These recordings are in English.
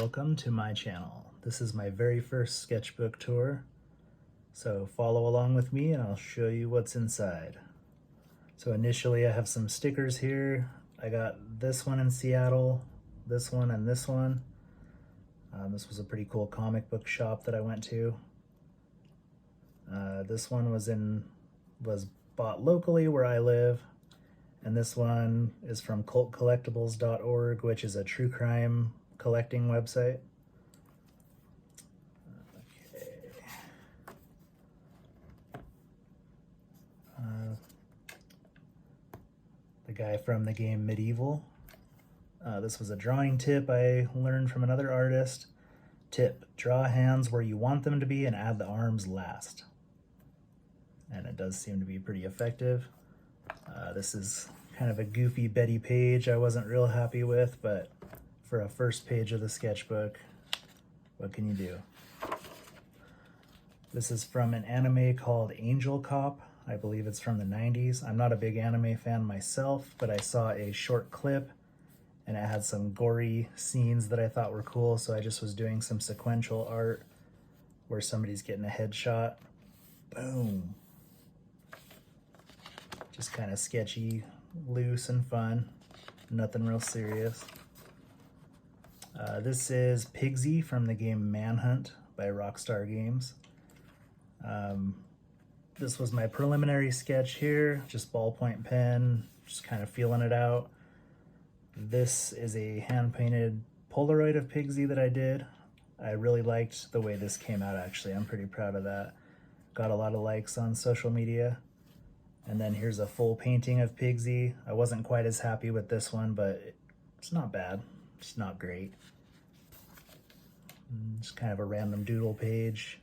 welcome to my channel. This is my very first sketchbook tour, so follow along with me and I'll show you what's inside. So initially I have some stickers here. I got this one in Seattle, this one, and this one. This was a pretty cool comic book shop that I went to. This one was bought locally where I live. And this one is from cultcollectibles.org, which is a true crime collecting website. Okay. The guy from the game Medieval. This was a drawing tip I learned from another artist. Tip: draw hands where you want them to be and add the arms last. And it does seem to be pretty effective. This is kind of a goofy Betty page I wasn't real happy with, but for a first page of the sketchbook, what can you do? This is from an anime called Angel Cop. I believe it's from the 90s. I'm not a big anime fan myself, but I saw a short clip and it had some gory scenes that I thought were cool, so I just was doing some sequential art where somebody's getting a headshot. Boom. Just kind of sketchy, loose and fun. Nothing real serious. This is Pigsy from the game Manhunt by Rockstar Games. This was my preliminary sketch here, just ballpoint pen, just kind of feeling it out. This is a hand-painted Polaroid of Pigsy that I did. I really liked the way this came out, actually. I'm pretty proud of that. Got a lot of likes on social media. And then here's a full painting of Pigsy. I wasn't quite as happy with this one, but it's not bad. It's not great. Just kind of a random doodle page.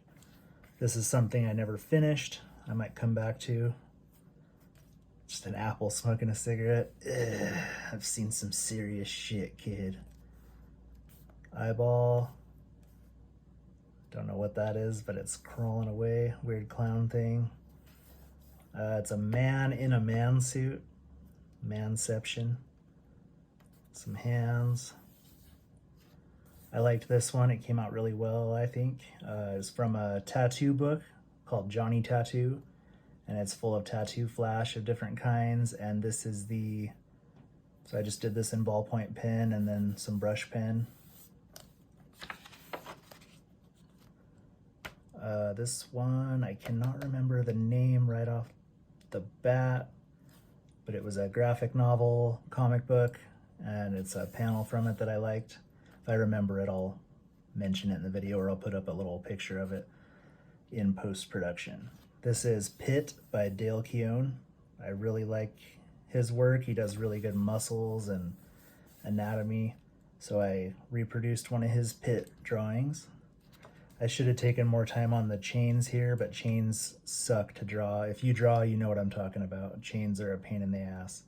This is something I never finished. I might come back to. Just an apple smoking a cigarette. Ugh, I've seen some serious shit, kid. Eyeball. Don't know what that is, but it's crawling away. Weird clown thing. It's a man in a man suit. Manception. Some hands. I liked this one. It came out really well, I think. It's from a tattoo book called Johnny Tattoo, and it's full of tattoo flash of different kinds. And this is so I just did this in ballpoint pen and then some brush pen. This one, I cannot remember the name right off the bat, but it was a graphic novel comic book, and it's a panel from it that I liked. If I remember it, I'll mention it in the video, or I'll put up a little picture of it in post-production. This is Pit by Dale Keown. I really like his work. He does really good muscles and anatomy, so I reproduced one of his Pit drawings. I should have taken more time on the chains here, but chains suck to draw. If you draw, you know what I'm talking about. Chains are a pain in the ass.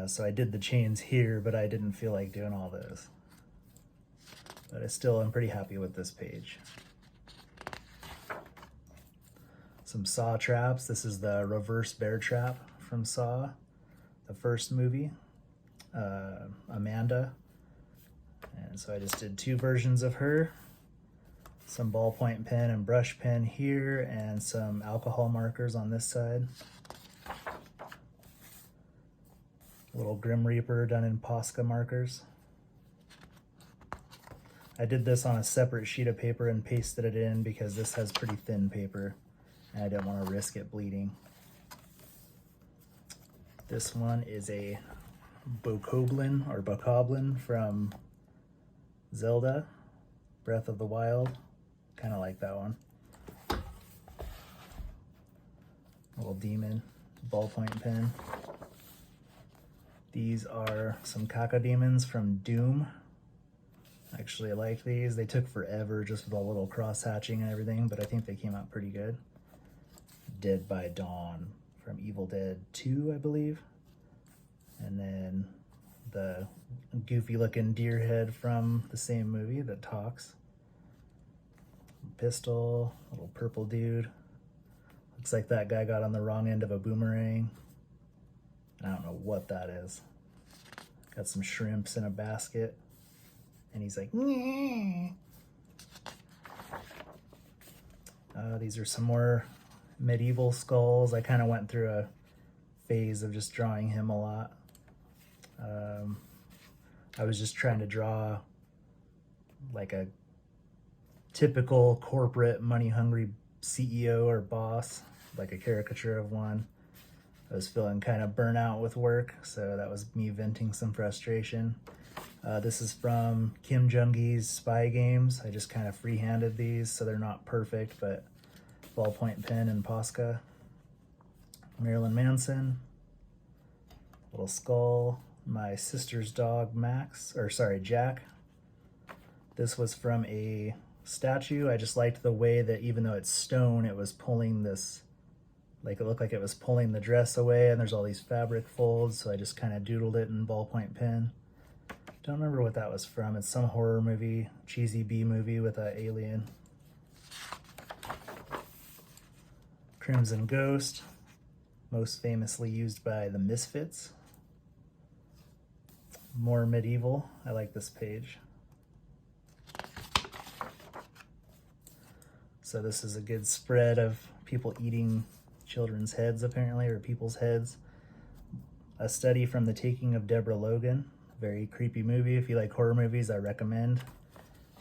So I did the chains here, but I didn't feel like doing all those. But I still am pretty happy with this page. Some Saw traps. This is the reverse bear trap from Saw, the first movie. Amanda. And so I just did two versions of her. Some ballpoint pen and brush pen here, and some alcohol markers on this side. A little Grim Reaper done in Posca markers. I did this on a separate sheet of paper and pasted it in because this has pretty thin paper and I didn't want to risk it bleeding. This one is a Bokoblin from Zelda Breath of the Wild. Kind of like that one. Little demon, ballpoint pen. These are some cacodemons from Doom. Actually, I like these. They took forever just with a little cross hatching and everything, but I think they came out pretty good. Dead by Dawn from Evil Dead 2, I believe. And then the goofy looking deer head from the same movie that talks. Pistol, little purple dude. Looks like that guy got on the wrong end of a boomerang. I don't know what that is. Got some shrimps in a basket. and he's like, "Nyeh." These are some more medieval skulls. I kind of went through a phase of just drawing him a lot. I was just trying to draw like a typical corporate money-hungry CEO or boss, like a caricature of one. I was feeling kind of burnt out with work, so that was me venting some frustration. This is from Kim Jung-gi's Spy Games. I just kind of free-handed these, so they're not perfect, but ballpoint pen and Posca. Marilyn Manson, little skull. My sister's dog, Jack. This was from a statue. I just liked the way that even though it's stone, it was pulling this, like it looked like it was pulling the dress away, and there's all these fabric folds, so I just kind of doodled it in ballpoint pen. Don't remember what that was from. It's some horror movie, cheesy B movie with an alien. Crimson Ghost, most famously used by the Misfits. More medieval. I like this page. So this is a good spread of people eating children's heads, apparently, or people's heads. A study from The Taking of Deborah Logan. Very creepy movie. If you like horror movies, I recommend.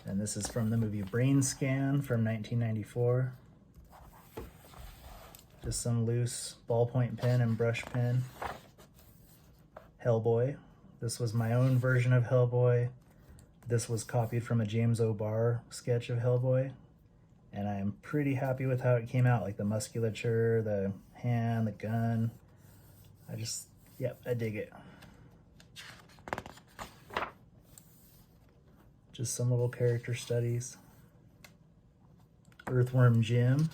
And this is from the movie Brain Scan from 1994. Just some loose ballpoint pen and brush pen. Hellboy. This was my own version of Hellboy. This was copied from a James O'Barr sketch of Hellboy. And I'm pretty happy with how it came out, like the musculature, the hand, the gun. I dig it. Just some little character studies. Earthworm Jim.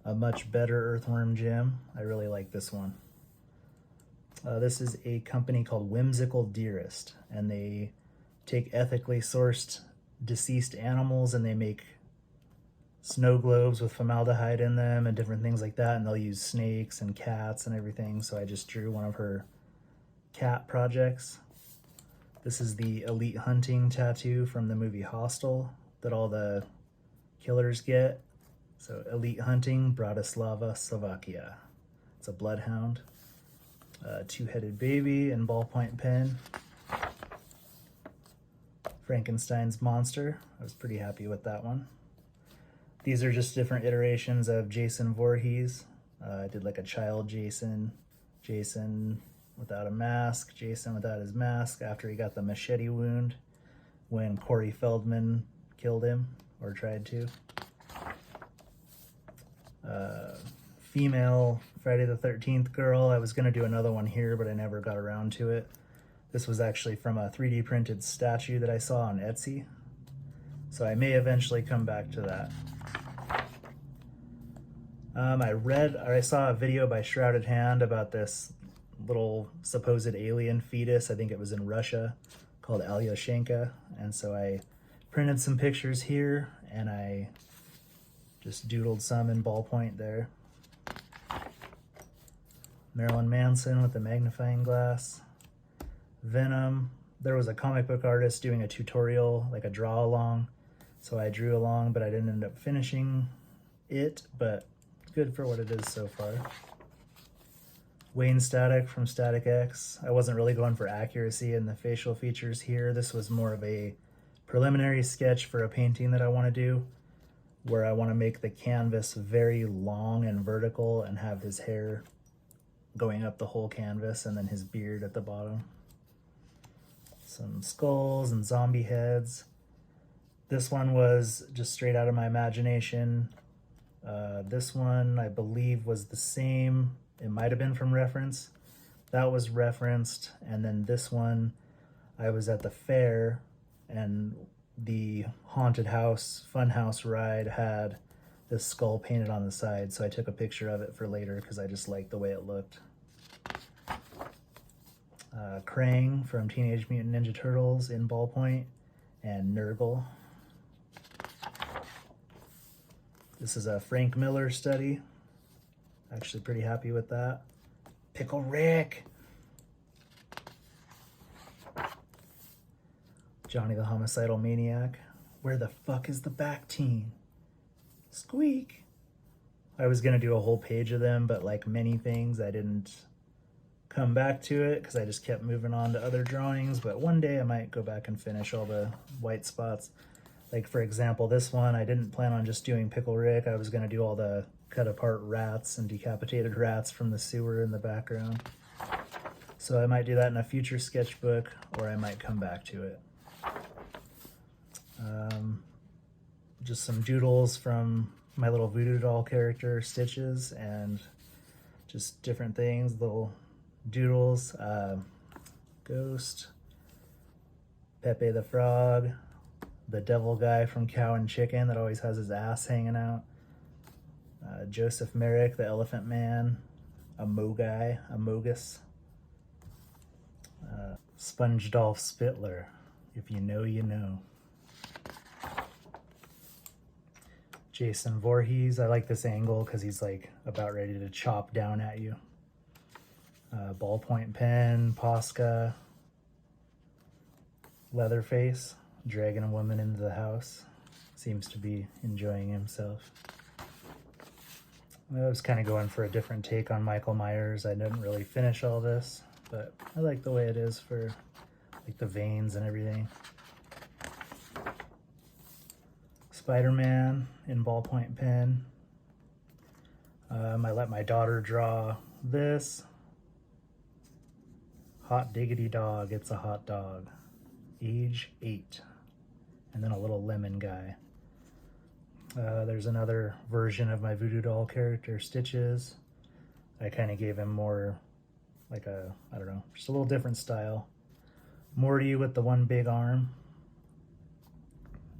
A much better Earthworm Jim. I really like this one. This is a company called Whimsical Dearest, and they take ethically sourced deceased animals and they make snow globes with formaldehyde in them and different things like that, and they'll use snakes and cats and everything. So I just drew one of her cat projects. This is the Elite Hunting tattoo from the movie Hostel that all the killers get. So Elite Hunting, Bratislava, Slovakia. It's a bloodhound. Two-headed baby and ballpoint pen. Frankenstein's monster. I was pretty happy with that one. These are just different iterations of Jason Voorhees. I did like a child Jason, Jason without a mask, Jason without his mask after he got the machete wound when Corey Feldman killed him or tried to. Female Friday the 13th girl. I was going to do another one here, but I never got around to it. This was actually from a 3D printed statue that I saw on Etsy. So I may eventually come back to that. I saw a video by Shrouded Hand about this little supposed alien fetus. I think it was in Russia, called Alyoshenka. And so I printed some pictures here and I just doodled some in ballpoint there. Marilyn Manson with the magnifying glass. Venom. There was a comic book artist doing a tutorial, like a draw along. So I drew along, but I didn't end up finishing it, but good for what it is so far. Wayne Static from Static X. I wasn't really going for accuracy in the facial features here. This was more of a preliminary sketch for a painting that I want to do, where I want to make the canvas very long and vertical and have his hair going up the whole canvas and then his beard at the bottom. Some skulls and zombie heads. This one was just straight out of my imagination. This one, I believe, was the same. It might have been from reference. That was referenced. And then this one, I was at the fair and the haunted house, funhouse ride had this skull painted on the side. So I took a picture of it for later because I just liked the way it looked. Krang from Teenage Mutant Ninja Turtles in ballpoint, and Nurgle. This is a Frank Miller study. Actually pretty happy with that. Pickle Rick. Johnny the Homicidal Maniac. Where the fuck is the back teen? Squeak. I was gonna do a whole page of them, but like many things, I didn't come back to it because I just kept moving on to other drawings. But one day I might go back and finish all the white spots. Like for example, this one, I didn't plan on just doing Pickle Rick. I was gonna do all the cut apart rats and decapitated rats from the sewer in the background. So I might do that in a future sketchbook, or I might come back to it. Just some doodles from my little voodoo doll character, Stitches, and just different things, little doodles. Ghost, Pepe the Frog, the devil guy from Cow and Chicken that always has his ass hanging out, Joseph Merrick, the Elephant Man, a Mogai, a Mogus, Sponge Dolph Spittler, if you know, you know. Jason Voorhees, I like this angle because he's like about ready to chop down at you. Ballpoint pen, Posca, Leatherface, dragging a woman into the house. Seems to be enjoying himself. I was kind of going for a different take on Michael Myers. I didn't really finish all this, but I like the way it is for like the veins and everything. Spider-Man in ballpoint pen. I let my daughter draw this. Hot diggity dog, it's a hot dog. Age 8. And then a little lemon guy. There's another version of my voodoo doll character, Stitches. I kind of gave him more like a, I don't know, just a little different style. Morty with the one big arm.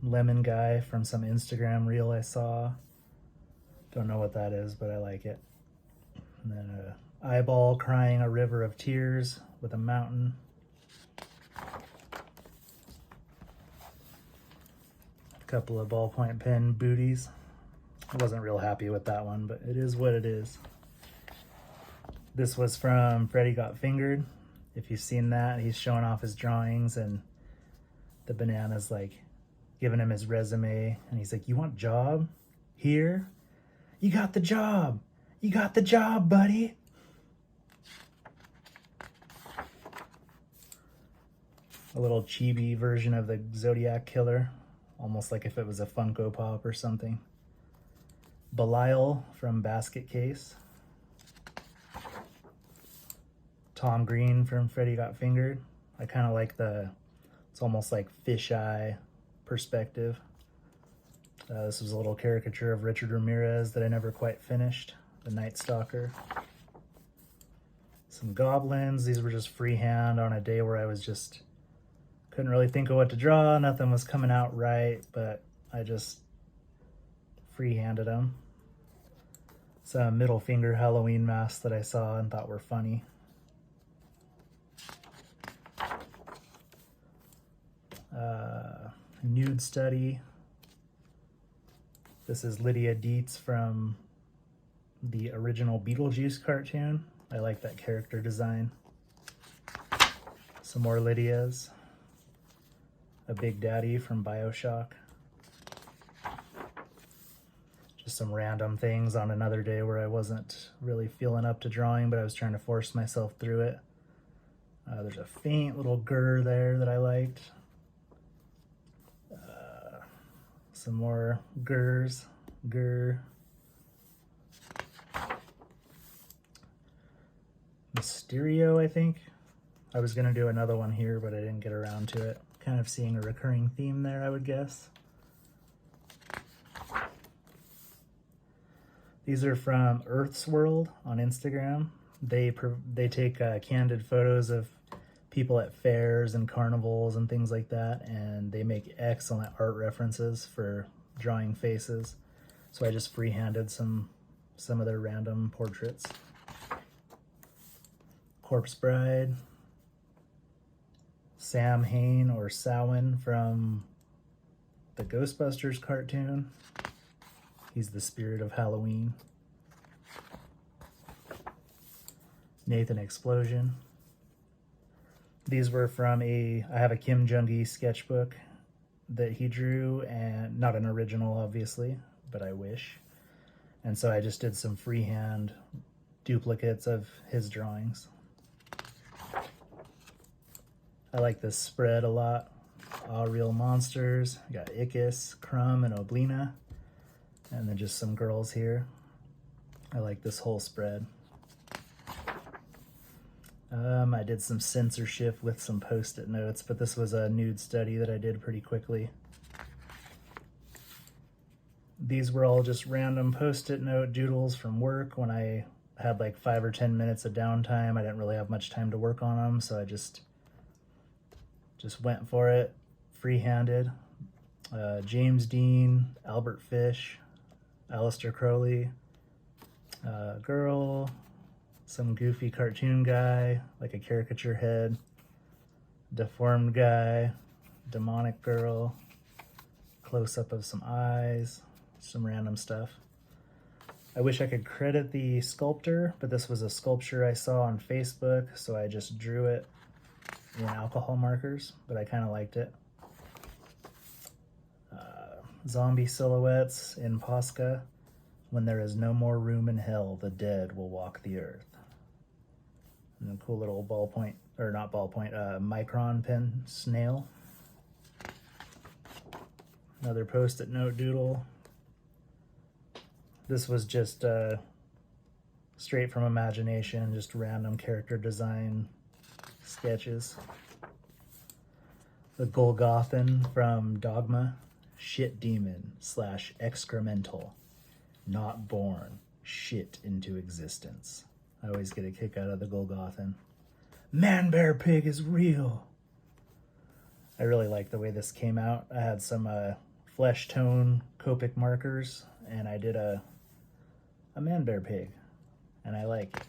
Lemon guy from some Instagram reel I saw. Don't know what that is, but I like it. And then a eyeball crying a river of tears with a mountain. A couple of ballpoint pen booties. I wasn't real happy with that one, but it is what it is. This was from Freddy Got Fingered. If you've seen that, he's showing off his drawings and the banana's like giving him his resume, and he's like, you want a job here? You got the job. You got the job, buddy. A little chibi version of the Zodiac Killer, almost like if it was a Funko Pop or something. Belial from Basket Case. Tom Green from Freddy Got Fingered. I kind of like it's almost like fisheye perspective. This was a little caricature of Richard Ramirez that I never quite finished, the Night Stalker. Some goblins. These were just freehand on a day where I was just couldn't really think of what to draw. Nothing was coming out right, but I just freehanded them. Some middle finger Halloween masks that I saw and thought were funny. Nude Study. This is Lydia Dietz from the original Beetlejuice cartoon. I like that character design. Some more Lydias. A Big Daddy from BioShock. Just some random things on another day where I wasn't really feeling up to drawing, but I was trying to force myself through it. There's a faint little grr there that I liked. Some more grrs. Grr. Mysterio, I think. I was going to do another one here, but I didn't get around to it. Kind of seeing a recurring theme there, I would guess. These are from Earth's World on Instagram. They take candid photos of people at fairs and carnivals and things like that, and they make excellent art references for drawing faces. So I just freehanded some of their random portraits. Corpse Bride. Sam Hain or Samhain from the Ghostbusters cartoon. He's the spirit of Halloween. Nathan Explosion. These were from I have a Kim Jung-gi sketchbook that he drew, and not an original, obviously, but I wish. And so I just did some freehand duplicates of his drawings. I like this spread a lot. All Real Monsters. You got Ickis, Crumb, and Oblina. And then just some girls here. I like this whole spread. I did some censorship with some post-it notes, but this was a nude study that I did pretty quickly. These were all just random post-it note doodles from work when I had like 5 or 10 minutes of downtime. I didn't really have much time to work on them, so I just went for it, free-handed. James Dean, Albert Fish, Aleister Crowley, girl, some goofy cartoon guy, like a caricature head, deformed guy, demonic girl, close-up of some eyes, some random stuff. I wish I could credit the sculptor, but this was a sculpture I saw on Facebook, so I just drew it in alcohol markers, but I kind of liked it. Zombie silhouettes in Posca. When there is no more room in hell, the dead will walk the earth. And a cool little ballpoint, or not ballpoint, micron pen snail. Another post-it note doodle. This was just straight from imagination, just random character design sketches. The Golgothan from Dogma. Shit demon / excremental. Not born. Shit into existence. I always get a kick out of the Golgothan. Man Bear Pig is real. I really like the way this came out. I had some flesh tone Copic markers, and I did a Man Bear Pig, and I like it.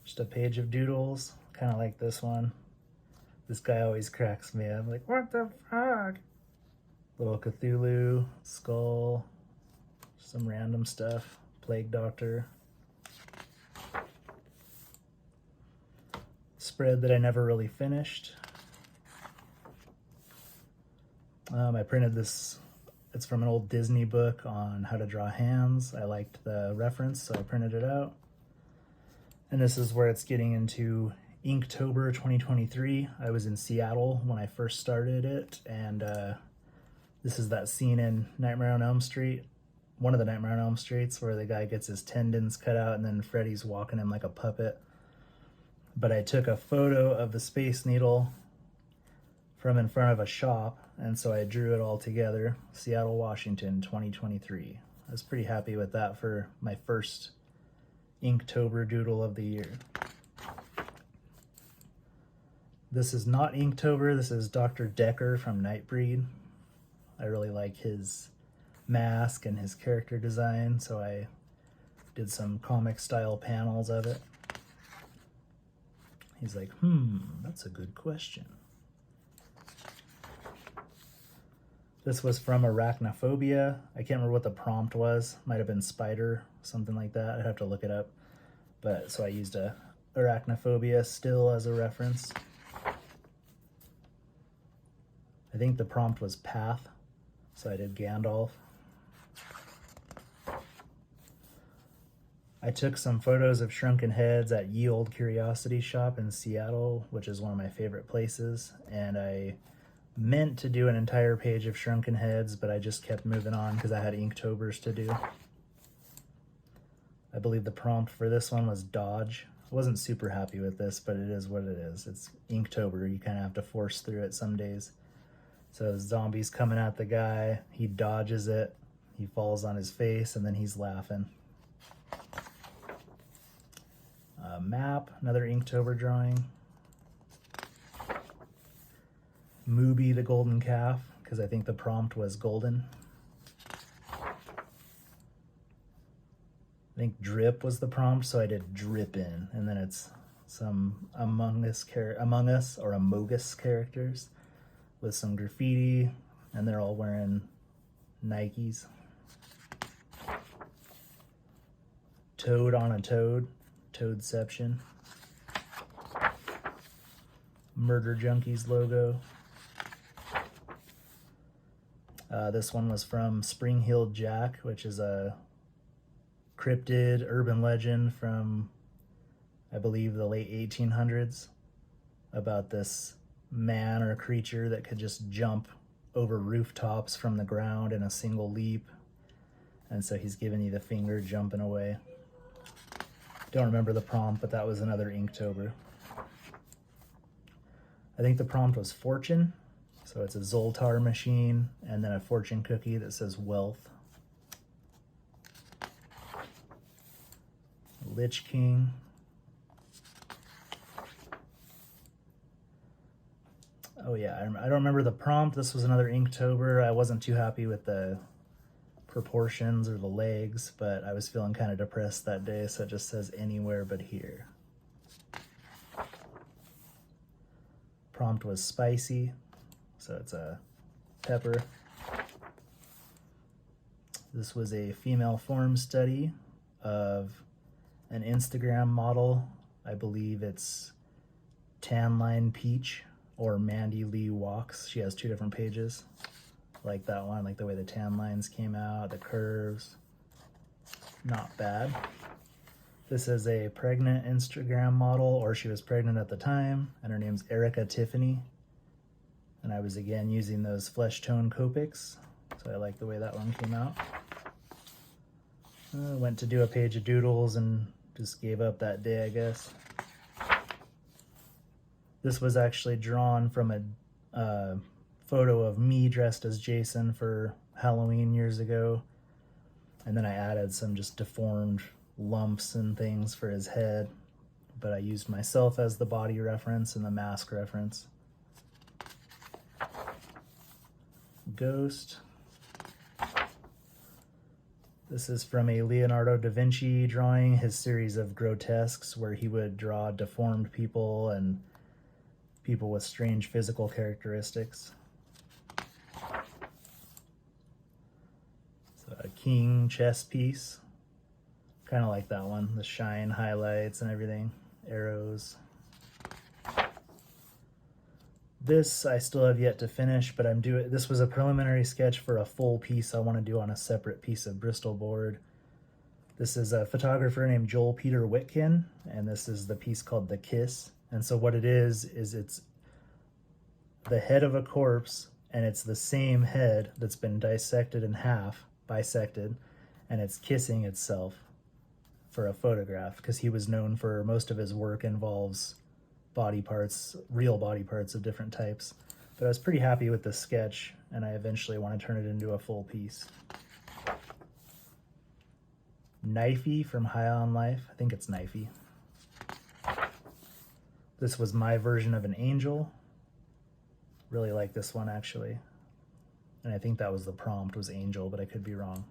Just a page of doodles, kind of like this one. This guy always cracks me up. I'm like, what the fuck? Little Cthulhu, skull, some random stuff. Plague Doctor. Spread that I never really finished. I printed this. It's from an old Disney book on how to draw hands. I liked the reference, so I printed it out. And this is where it's getting into Inktober 2023. I was in Seattle when I first started it, and this is that scene in Nightmare on Elm Street, one of the Nightmare on Elm Streets, where the guy gets his tendons cut out and then Freddy's walking him like a puppet. But I took a photo of the Space Needle from in front of a shop, and so I drew it all together. Seattle, Washington, 2023. I was pretty happy with that for my first Inktober doodle of the year. This is not Inktober, this is Dr. Decker from Nightbreed. I really like his mask and his character design, so I did some comic style panels of it. He's like, that's a good question. This was from Arachnophobia. I can't remember what the prompt was. Might have been spider, something like that. I'd have to look it up. But so I used a Arachnophobia still as a reference. I think the prompt was path, so I did Gandalf. I took some photos of shrunken heads at Ye Olde Curiosity Shop in Seattle, which is one of my favorite places, and I meant to do an entire page of shrunken heads, but I just kept moving on because I had Inktobers to do. I believe the prompt for this one was dodge. I wasn't super happy with this, but it is what it is. It's Inktober. You kind of have to force through it some days. So zombies coming at the guy, he dodges it, he falls on his face, and then he's laughing. Map, another Inktober drawing. Mooby the golden calf, because I think the prompt was golden. I think drip was the prompt, so I did drip in, and then it's some Among Us or Amogus characters with some graffiti, and they're all wearing Nikes. Toad on a toad, Toadception. Murder Junkies logo. This one was from Spring-Heeled Jack, which is a cryptid urban legend from, I believe, the late 1800s about this man or creature that could just jump over rooftops from the ground in a single leap. And so he's giving you the finger jumping away. Don't remember the prompt, but that was another Inktober. I think the prompt was fortune. So it's a Zoltar machine and then a fortune cookie that says wealth. Lich King. Oh yeah, I don't remember the prompt. This was another Inktober. I wasn't too happy with the proportions or the legs, but I was feeling kind of depressed that day, so it just says anywhere but here. Prompt was spicy, so it's a pepper. This was a female form study of an Instagram model. I believe it's Tan Line Peach or Mandy Lee Walks. She has two different pages. Like that one, like the way the tan lines came out, the curves. Not bad. This is a pregnant Instagram model, or she was pregnant at the time, and her name's Erica Tiffany. And I was again using those flesh tone Copics, so I like the way that one came out. Went to do a page of doodles and just gave up that day, I guess. This was actually drawn from a photo of me dressed as Jason for Halloween years ago. And then I added some just deformed lumps and things for his head. But I used myself as the body reference and the mask reference. Ghost. This is from a Leonardo da Vinci drawing, his series of grotesques where he would draw deformed people and people with strange physical characteristics. So a king chess piece, kind of like that one, the shine highlights and everything, arrows. This I still have yet to finish, but this was a preliminary sketch for a full piece I want to do on a separate piece of Bristol board. This is a photographer named Joel Peter Witkin, and this is the piece called The Kiss. And so what it is it's the head of a corpse, and it's the same head that's been dissected in half, bisected, and it's kissing itself for a photograph, because he was known for most of his work involves body parts, real body parts of different types. But I was pretty happy with this sketch, and I eventually want to turn it into a full piece. Knifey from High on Life. I think it's Knifey. This was my version of an angel. Really like this one, actually. And I think that was the prompt, was angel, but I could be wrong.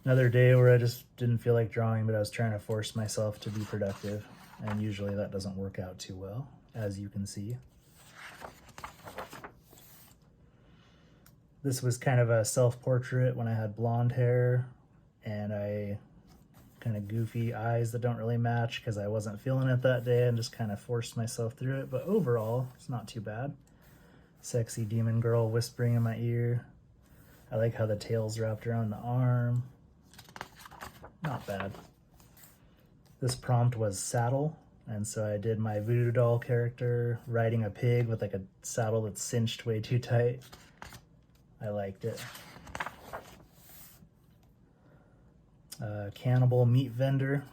Another day where I just didn't feel like drawing, but I was trying to force myself to be productive. And usually that doesn't work out too well, as you can see. This was kind of a self-portrait when I had blonde hair and I kind of goofy eyes that don't really match because I wasn't feeling it that day and just kind of forced myself through it. But overall, it's not too bad. Sexy demon girl whispering in my ear. I like how the tail's wrapped around the arm. Not bad. This prompt was saddle, and so I did my voodoo doll character riding a pig with like a saddle that's cinched way too tight. I liked it. Cannibal meat vendor.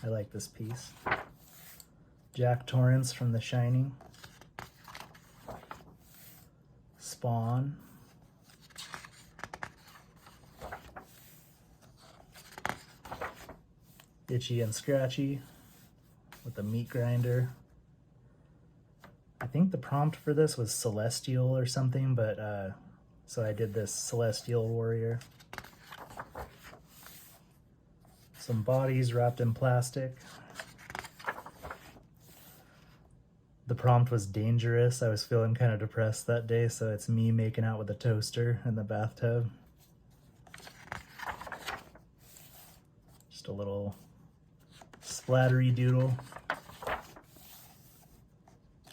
I like this piece. Jack Torrance from The Shining. Spawn. Itchy and Scratchy with the meat grinder. I think the prompt for this was Celestial or something, but so I did this Celestial Warrior. Some bodies wrapped in plastic. The prompt was dangerous. I was feeling kind of depressed that day, so it's me making out with a toaster in the bathtub. Just a little splattery doodle.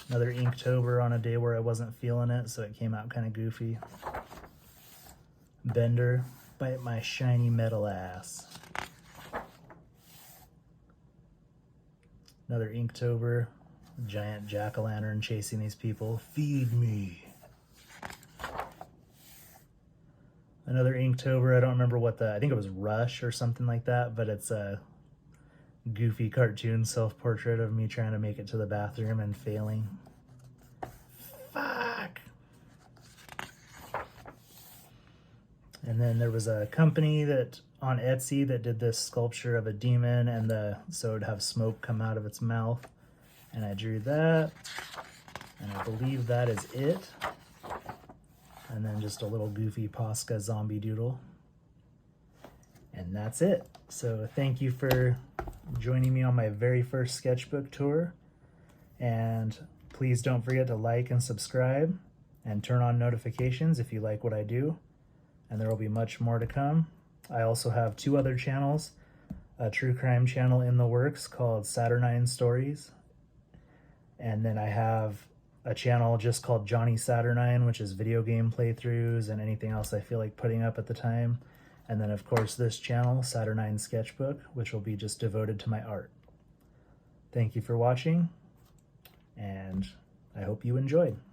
Another Inktober on a day where I wasn't feeling it, so it came out kind of goofy. Bender, bite my shiny metal ass. Another Inktober, giant jack-o'-lantern chasing these people. Feed me. Another Inktober, I don't remember what I think it was Rush or something like that, but it's a goofy cartoon self-portrait of me trying to make it to the bathroom and failing. Fuck! And then there was a company that on Etsy that did this sculpture of a demon, and so it would have smoke come out of its mouth. And I drew that, and I believe that is it. And then just a little goofy Posca zombie doodle. And that's it. So thank you for joining me on my very first sketchbook tour. And please don't forget to like and subscribe and turn on notifications if you like what I do. And there will be much more to come. I also have 2 other channels, a true crime channel in the works called Saturnine Stories. And then I have a channel just called Johnny Saturnine, which is video game playthroughs and anything else I feel like putting up at the time. And then of course this channel, Saturnine Sketchbook, which will be just devoted to my art. Thank you for watching, and I hope you enjoyed.